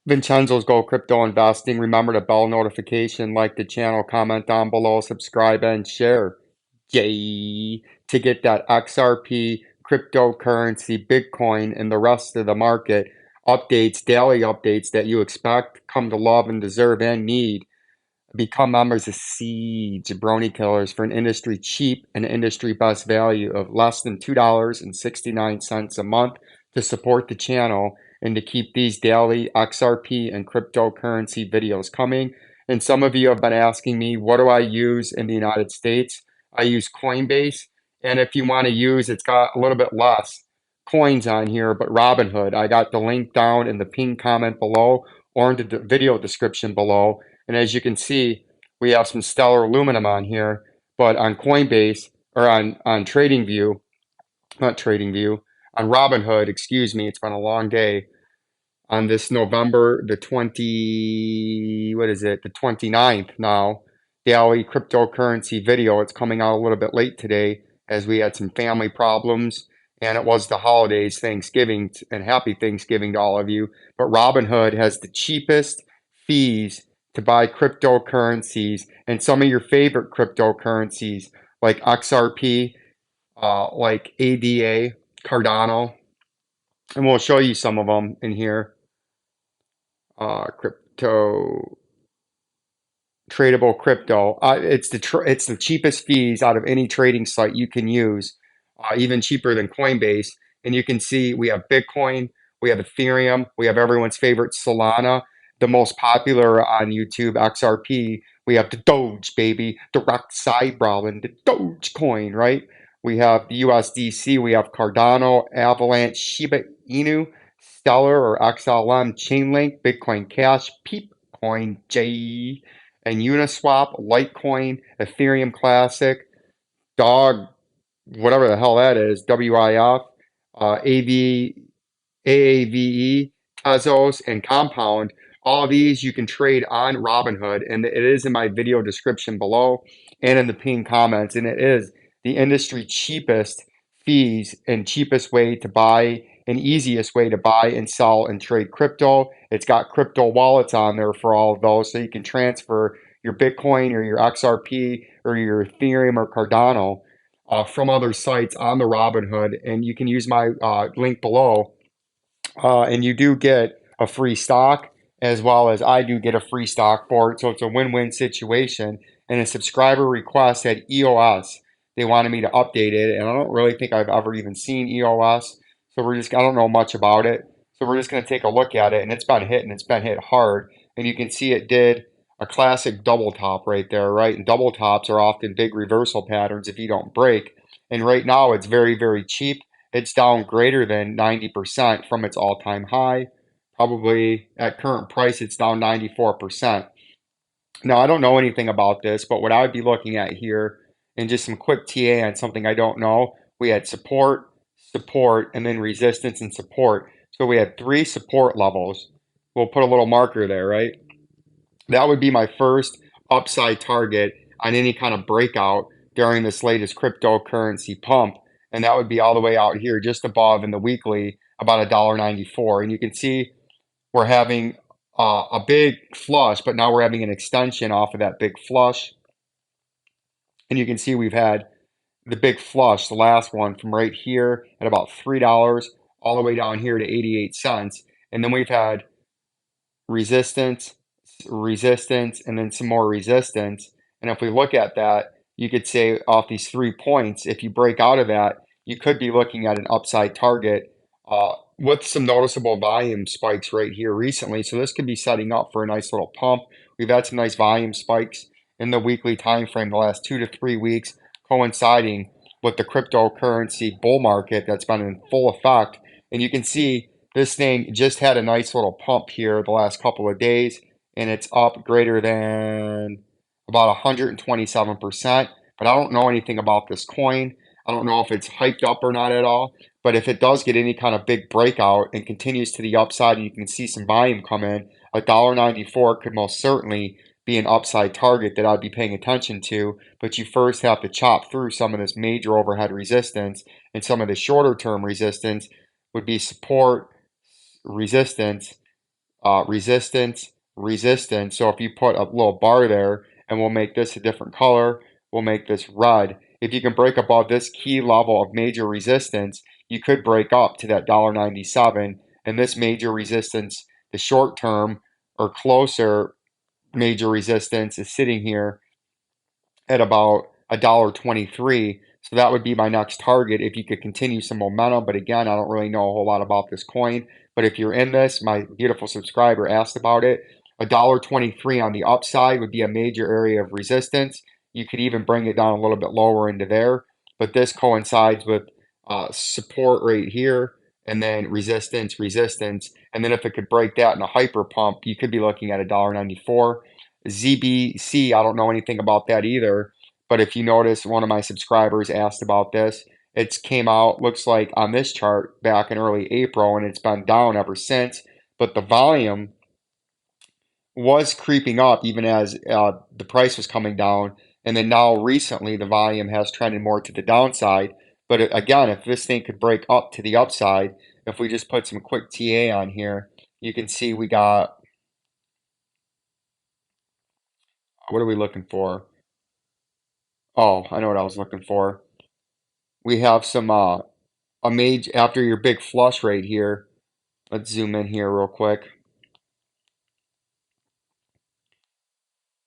Vincenzo's Go Crypto Investing. Remember the bell notification, like the channel, comment down below, subscribe, and share. Yay! To get that XRP, cryptocurrency, Bitcoin, and the rest of the market updates, daily updates that you expect, come to love and deserve and need. Become members of Seed Jabroni Killers for an industry cheap and industry best value of less than $2.69 a month to support the channel and to keep these daily XRP and cryptocurrency videos coming. And some of you have been asking me, what do I use in the United States? I use Coinbase. And if you want to use, it's got a little bit less coins on here, but Robinhood. I got the link down in the pinned comment below or in the video description below. And as you can see, we have some stellar aluminum on here, but on Coinbase or on TradingView, not TradingView, on Robinhood, excuse me, it's been a long day. On this November the 29th now, daily cryptocurrency video. It's coming out a little bit late today as we had some family problems and it was the holidays, Thanksgiving, and happy Thanksgiving to all of you. But Robinhood has the cheapest fees to buy cryptocurrencies and some of your favorite cryptocurrencies like XRP, like ADA, Cardano, and we'll show you some of them in here. Crypto, tradable crypto. It's the cheapest fees out of any trading site you can use, even cheaper than Coinbase. And you can see we have Bitcoin, we have Ethereum, we have everyone's favorite Solana, the most popular on YouTube, XRP. We have the Doge, baby, the Rock Eyebrow, and the Dogecoin, right? We have the USDC, we have Cardano, Avalanche, Shiba Inu, Stellar or XLM, Chainlink, Bitcoin Cash, Peepcoin, J, and Uniswap, Litecoin, Ethereum Classic, Dog, whatever the hell that is, WIF, AAVE, Tezos, and Compound. All of these you can trade on Robinhood, and it is in my video description below and in the pinned comments, and it is the industry cheapest fees and cheapest way to buy and easiest way to buy and sell and trade crypto. It's got crypto wallets on there for all of those, so you can transfer your Bitcoin or your XRP or your Ethereum or Cardano from other sites on the Robinhood, and you can use my link below, and you do get a free stock as well as I do get a free stock for it, so it's a win-win situation. And a subscriber request at EOS, they wanted me to update it, and I don't really think I've ever even seen EOS, so I don't know much about it, so we're just going to take a look at it, and it's been hit, and it's been hit hard, and you can see it did a classic double top right there, right? And double tops are often big reversal patterns if you don't break, and right now it's very, very cheap. It's down greater than 90% from its all-time high. Probably at current price, it's down 94%. Now, I don't know anything about this, but what I would be looking at here, and just some quick TA on something I don't know, we had support, support, and then resistance and support. So we had 3 support levels. We'll put a little marker there, right? That would be my first upside target on any kind of breakout during this latest cryptocurrency pump. And that would be all the way out here, just above in the weekly, about $1.94. And you can see we're having a big flush, but now we're having an extension off of that big flush. And you can see we've had the big flush, the last one, from right here at about $3 all the way down here to 88 cents. And then we've had resistance, resistance, and then some more resistance. And if we look at that, you could say off these 3 points, if you break out of that, you could be looking at an upside target with some noticeable volume spikes right here recently. So this could be setting up for a nice little pump. We've had some nice volume spikes in the weekly time frame the last 2 to 3 weeks, coinciding with the cryptocurrency bull market that's been in full effect. And you can see this thing just had a nice little pump here the last couple of days, and it's up greater than about 127%. But I don't know anything about this coin. I don't know if it's hyped up or not at all. But if it does get any kind of big breakout and continues to the upside, and you can see some volume come in, $1.94 could most certainly be an upside target that I'd be paying attention to. But you first have to chop through some of this major overhead resistance, and some of the shorter term resistance would be support, resistance, resistance, resistance. So if you put a little bar there, and we'll make this a different color, we'll make this red. If you can break above this key level of major resistance, you could break up to that $1.97, and this major resistance, the short term or closer major resistance is sitting here at about $1.23. So that would be my next target if you could continue some momentum. But again, I don't really know a whole lot about this coin. But if you're in this, my beautiful subscriber asked about it. $1.23 on the upside would be a major area of resistance. You could even bring it down a little bit lower into there. But this coincides with support right here, and then resistance, resistance. And then if it could break that in a hyper pump, you could be looking at $1.94. ZBC, I don't know anything about that either. But if you notice, one of my subscribers asked about this. It's came out, looks like on this chart back in early April, and it's been down ever since. But the volume was creeping up even as the price was coming down. And then now recently, the volume has trended more to the downside. But again, if this thing could break up to the upside, if we just put some quick TA on here, you can see we got, what are we looking for? Oh, I know what I was looking for. We have some a major after your big flush right here. Let's zoom in here real quick.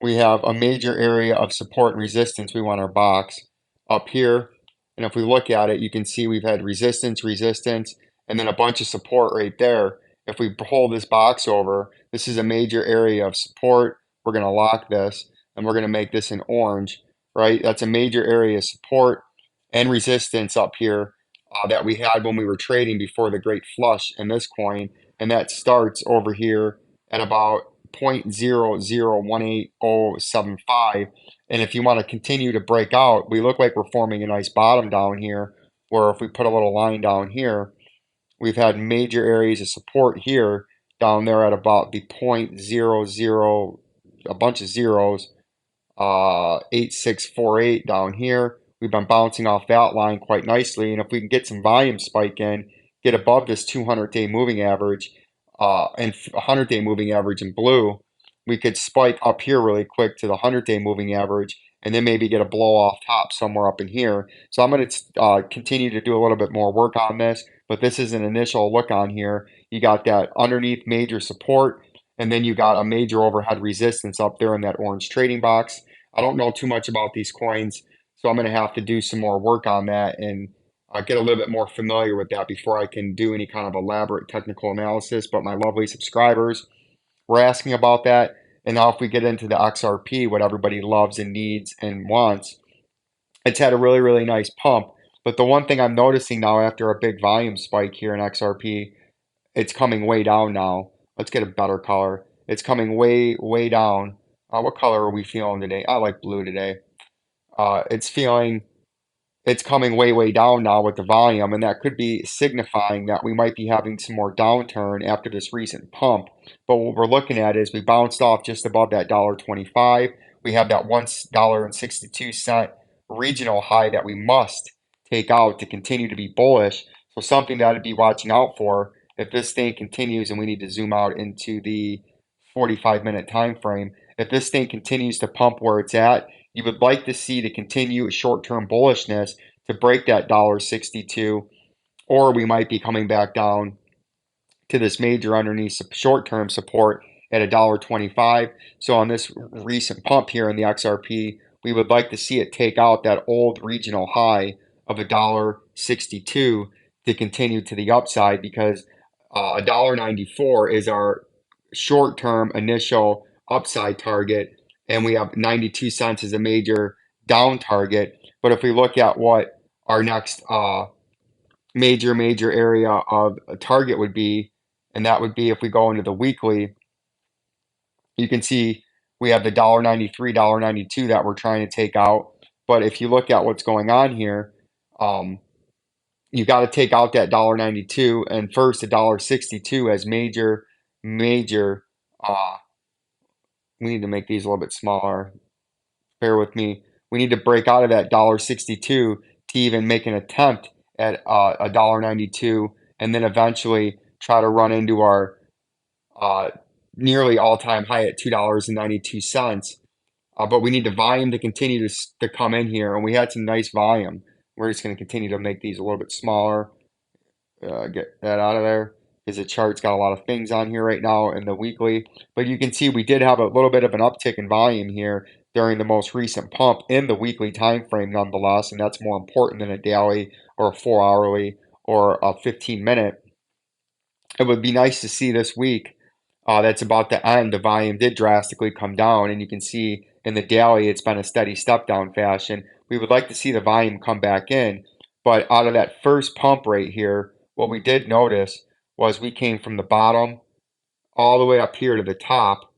We have a major area of support and resistance we want our box up here. And if we look at it, you can see we've had resistance, resistance, and then a bunch of support right there. If we hold this box over, this is a major area of support. We're going to lock this, and we're going to make this an orange, right? That's a major area of support and resistance up here that we had when we were trading before the great flush in this coin. And that starts over here at about 0.0018075. And if you want to continue to break out, we look like we're forming a nice bottom down here, where if we put a little line down here, we've had major areas of support here down there at about the point zero zero, a bunch of zeros, 8648 down here. We've been bouncing off that line quite nicely. And if we can get some volume spike in, get above this 200-day moving average and 100-day moving average in blue, we could spike up here really quick to the 100-day moving average and then maybe get a blow off top somewhere up in here. So I'm going to continue to do a little bit more work on this, but this is an initial look on here. You got that underneath major support, and then you got a major overhead resistance up there in that orange trading box. I don't know too much about these coins, so I'm going to have to do some more work on that and get a little bit more familiar with that before I can do any kind of elaborate technical analysis. But my lovely subscribers were asking about that. And now if we get into the XRP, what everybody loves and needs and wants, it's had a really, really nice pump. But the one thing I'm noticing now after a big volume spike here in XRP, it's coming way down now. Let's get a better color. It's coming way, way down. What color are we feeling today? I like blue today. It's coming way, way down now with the volume, and that could be signifying that we might be having some more downturn after this recent pump. But what we're looking at is we bounced off just above that $1.25. We have that $1.62 regional high that we must take out to continue to be bullish. So something that I'd be watching out for if this thing continues, and we need to zoom out into the 45-minute time frame. If this thing continues to pump where it's at, you would like to see to continue short-term bullishness to break that $1.62, or we might be coming back down to this major underneath short-term support at $1.25. So on this recent pump here in the XRP, we would like to see it take out that old regional high of $1.62 to continue to the upside, because $1.94 is our short-term initial upside target, and we have 92 cents as a major down target. But if we look at what our next major area of a target would be, and that would be if we go into the weekly, you can see we have the $1.93, $1.92 that we're trying to take out. But if you look at what's going on here, you got to take out that $1.92 and first $1.62 as major. We need to make these a little bit smaller. Bear with me. We need to break out of that $1.62 to even make an attempt at $1.92, and then eventually try to run into our uh, nearly all-time high at $2.92. But we need the volume to continue to come in here, and we had some nice volume. We're just going to continue to make these a little bit smaller. Get that out of there because the chart's got a lot of things on here right now in the weekly. But you can see we did have a little bit of an uptick in volume here during the most recent pump in the weekly time frame nonetheless, and that's more important than a daily or a 4 hourly or a 15 minute. It would be nice to see this week that's about to end. The volume did drastically come down, and you can see in the daily it's been a steady step down fashion. We would like to see the volume come back in, but out of that first pump right here, what we did notice was we came from the bottom all the way up here to the top,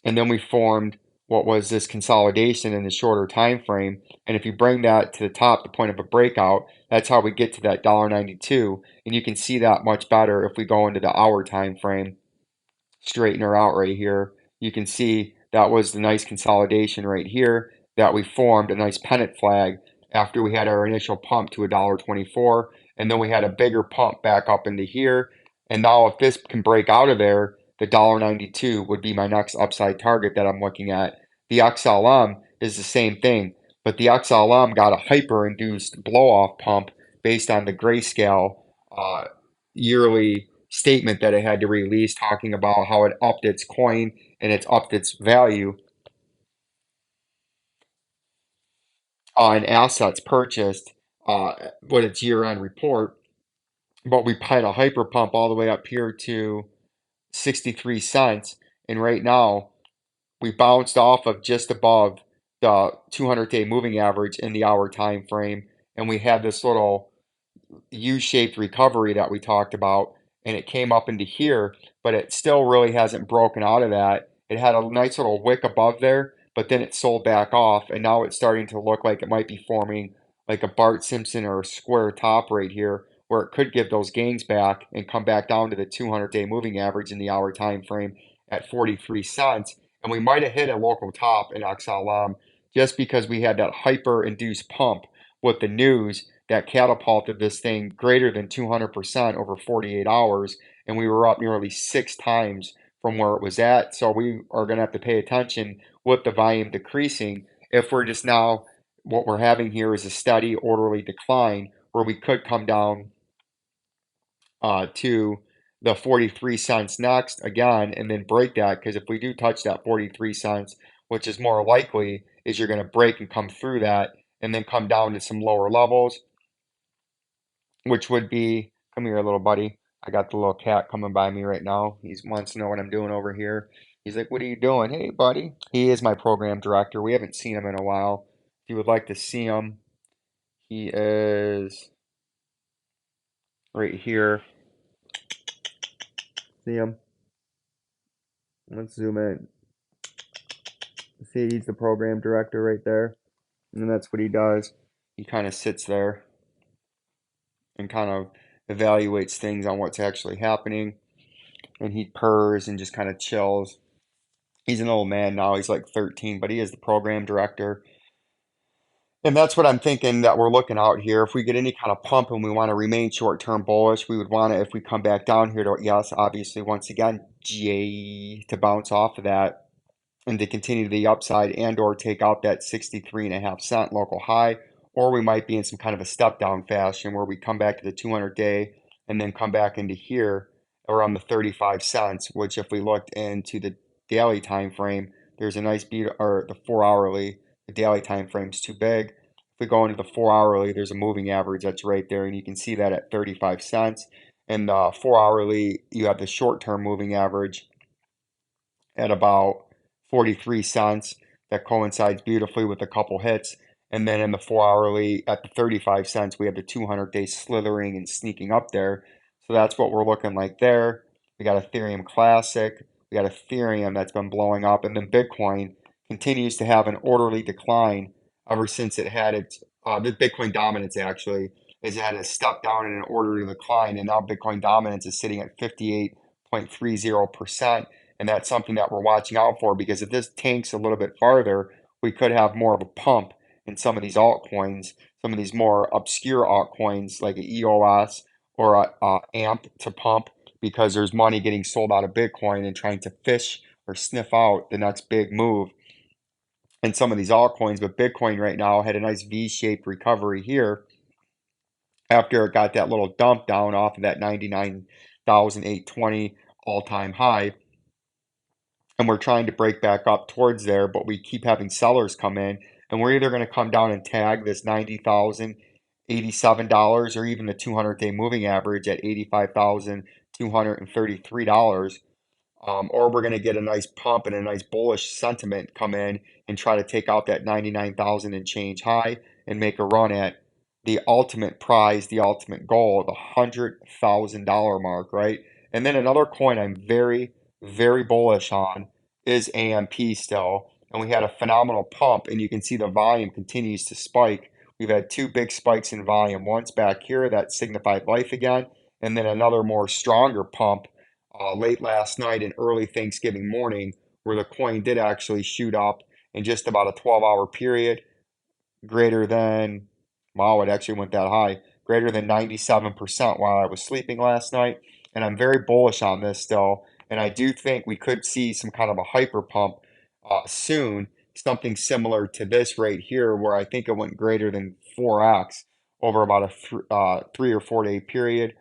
and then we formed what was this consolidation in the shorter time frame. And if you bring that to the top, the point of a breakout, that's how we get to that $1.92. And you can see that much better if we go into the hour time frame, straighten her out right here. You can see that was the nice consolidation right here that we formed a nice pennant flag after we had our initial pump to $1.24, and then we had a bigger pump back up into here. And now if this can break out of there, the $1.92 would be my next upside target that I'm looking at. The XLM is the same thing, but the XLM got a hyper-induced blow-off pump based on the grayscale yearly statement that it had to release talking about how it upped its coin and it's upped its value on assets purchased with its year-end report. But we had a hyper pump all the way up here to 63 cents. And right now we bounced off of just above the 200-day moving average in the hour time frame. And we had this little U-shaped recovery that we talked about, and it came up into here, but it still really hasn't broken out of that. It had a nice little wick above there, but then it sold back off, and now it's starting to look like it might be forming like a Bart Simpson or a square top right here, where it could give those gains back and come back down to the 200-day moving average in the hour time frame at 43 cents. And we might have hit a local top in XLM just because we had that hyper-induced pump with the news that catapulted this thing greater than 200% over 48 hours, and we were up nearly 6 times from where it was at. So we are going to have to pay attention with the volume decreasing. If we're just now, what we're having here is a steady, orderly decline where we could come down to the 43 cents next again and then break that, because if we do touch that 43 cents, which is more likely, is you're going to break and come through that and then come down to some lower levels, which would be, come here, little buddy. I got the little cat coming by me right now. He wants to know what I'm doing over here. He's like, what are you doing? Hey, buddy. He is my program director. We haven't seen him in a while. If you would like to see him, he is right here. See him? Let's zoom in. See, he's the program director right there. And that's what he does. He kind of sits there and kind of evaluates things on what's actually happening. And he purrs and just kind of chills. He's an old man now. He's like 13, but he is the program director. And that's what I'm thinking that we're looking out here. If we get any kind of pump and we want to remain short-term bullish, we would want to, if we come back down here to, yes, obviously, once again, GA to bounce off of that and to continue the upside and or take out that 63.5 cent local high, or we might be in some kind of a step down fashion where we come back to the 200-day and then come back into here around the 35 cents, which if we looked into the daily time frame, there's a nice beat, or the 4 hourly, the daily time frame's too big. If we go into the 4 hourly, there's a moving average that's right there, and you can see that at 35 cents. And the 4 hourly, you have the short-term moving average at about 43 cents. That coincides beautifully with a couple hits. And then in the 4 hourly at the 35 cents, we have the 200-day slithering and sneaking up there. So that's what we're looking like there. We got Ethereum Classic. We got Ethereum that's been blowing up. And then Bitcoin continues to have an orderly decline ever since it had its, the Bitcoin dominance actually, is it had a step down in an orderly decline. And now Bitcoin dominance is sitting at 58.30%. And that's something that we're watching out for, because if this tanks a little bit farther, we could have more of a pump in some of these altcoins, some of these more obscure altcoins like a EOS or a AMP to pump, because there's money getting sold out of Bitcoin and trying to fish or sniff out the next big move in some of these altcoins. But Bitcoin right now had a nice V-shaped recovery here after it got that little dump down off of that 99,820 all-time high. And we're trying to break back up towards there, but we keep having sellers come in, and we're either going to come down and tag this $90,087 or even the 200-day moving average at $85,233. Or we're going to get a nice pump and a nice bullish sentiment come in and try to take out that 99,000 and change high and make a run at the ultimate prize, the ultimate goal, the $100,000 mark, right? And then another coin I'm very, very bullish on is AMP still. And we had a phenomenal pump, and you can see the volume continues to spike. We've had two big spikes in volume. Once back here that signified life again, and then another more stronger pump late last night and early Thanksgiving morning, where the coin did actually shoot up in just about a 12-hour period, greater than, wow, it actually went that high, greater than 97% while I was sleeping last night. And I'm very bullish on this still. And I do think we could see some kind of a hyper pump soon, something similar to this right here, where I think it went greater than 4x over about a 3 or 4 day period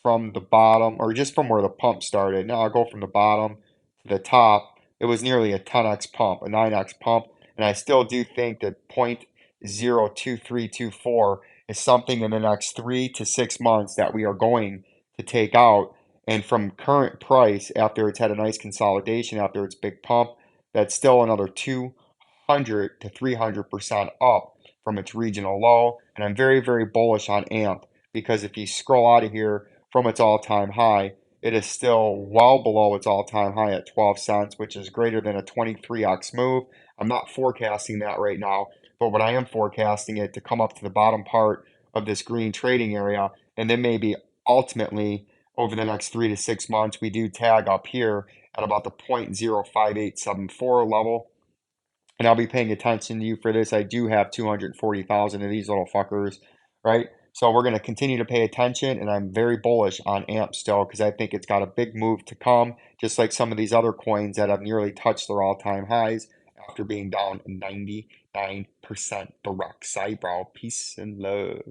from the bottom, or just from where the pump started. Now I'll go from the bottom to the top. It was nearly a 10x pump, a 9x pump. And I still do think that 0.02324 is something in the next 3 to 6 months that we are going to take out. And from current price, after it's had a nice consolidation, after its big pump, that's still another 200 to 300% up from its regional low. And I'm very, very bullish on AMP, because if you scroll out of here from its all-time high, it is still well below its all-time high at 12 cents, which is greater than a 23x move. I'm not forecasting that right now, but what I am forecasting it to come up to the bottom part of this green trading area, and then maybe ultimately over the next 3 to 6 months, we do tag up here at about the 0.05874 level. And I'll be paying attention to you for this. I do have 240,000 of these little fuckers, right? So we're going to continue to pay attention, and I'm very bullish on AMP still, because I think it's got a big move to come, just like some of these other coins that have nearly touched their all-time highs after being down 99%. The rock side, bro. Peace and love.